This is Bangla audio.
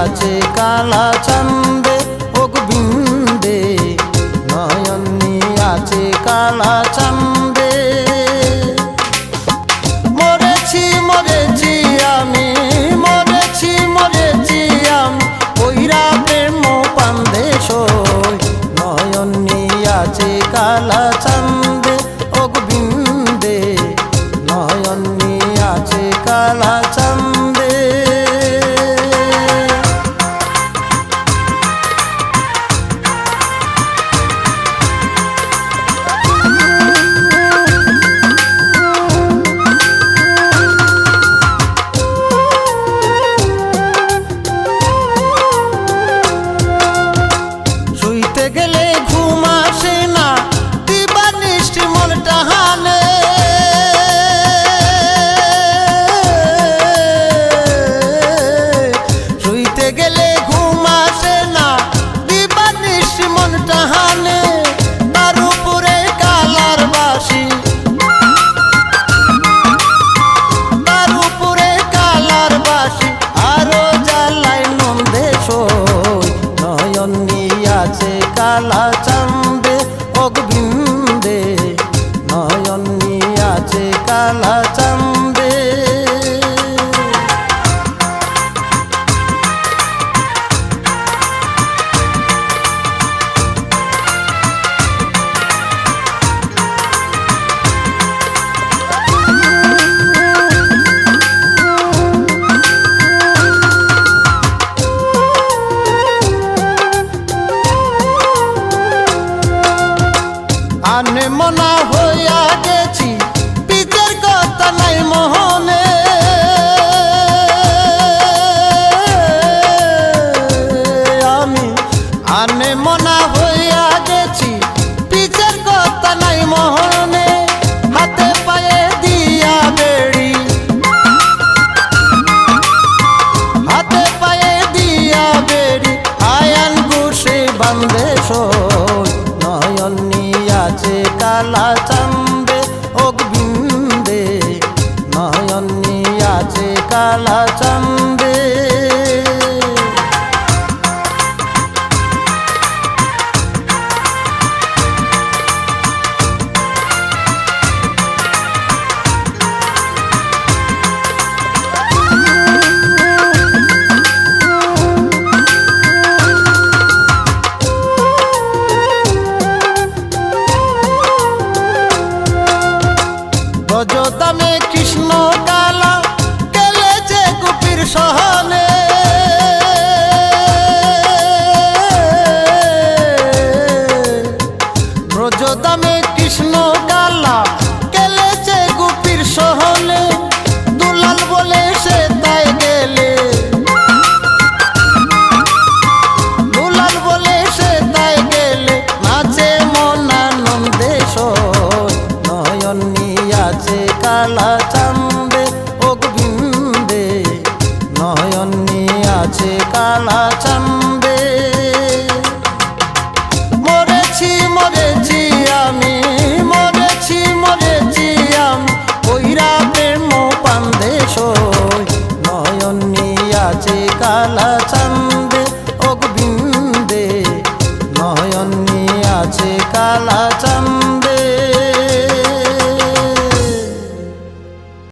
আছে কালা চান্দে ও গোবিন্দে, নয়ন আছে কালা চান্দে। মরেছি মরেছি আমি, মরেছি মরেছি আমি, ওইরা প্রেম পান্দে সই, নয়ন আছে কালা চান্দে ও গোবিন্দে, নয়ন আছে কালা চান্দে। শুইতে গেলে ঘুম আসে না, দিবা নিষ্ঠি মনটা হানে, শুইতে গেলে ঘুম আসে না, দিবা নিষ্ঠি মনটা হানে, তার উপরে কালার বাসি, তার উপরে কালার বাসি, আরো জ্বালায় নন্দে সই, নয়ন আছে কালা চান্দে ও গোবিন্দে, নয়ন আছে কালা চান্দে। আনে মনা হইয়া গেছি, পিতের কথা নাই মোহনে, আমি আনে মনা হইয়া গেছি, পিতের কথা নাই মোহনে, হাতে পায়ে দিয়া বেড়ি, হাতে পায়ে দিয়া বেড়ি, আয়ান গুছে বান্ধে সই, নয়ন আছে কালা চান্দে ও গোবিন্দে, নয়ন আছে কালা চান্দে। গজদামে কৃষ্ণ কালা গেলে যে গোপীর সহনে, ব্রজদামে কৃষ্ণ কালা গেলে যে গোপীর সহনে, দুলাল বলে সে তাই গেলে, দুলাল বলে সে তাই গেলে, নাচে মনানন্দে সই, নয়ন আছে কালা চান্দে ও গোবিন্দে, নয়ন আছে কালা চান্দে। মরেছি মরেছি আমি, মরেছি মরেছি আমি, ওইরা প্রেম পান্দে সই, নয়ন আছে কালা চান্দে ও গোবিন্দে, নয়ন আছে কালা চান্দে।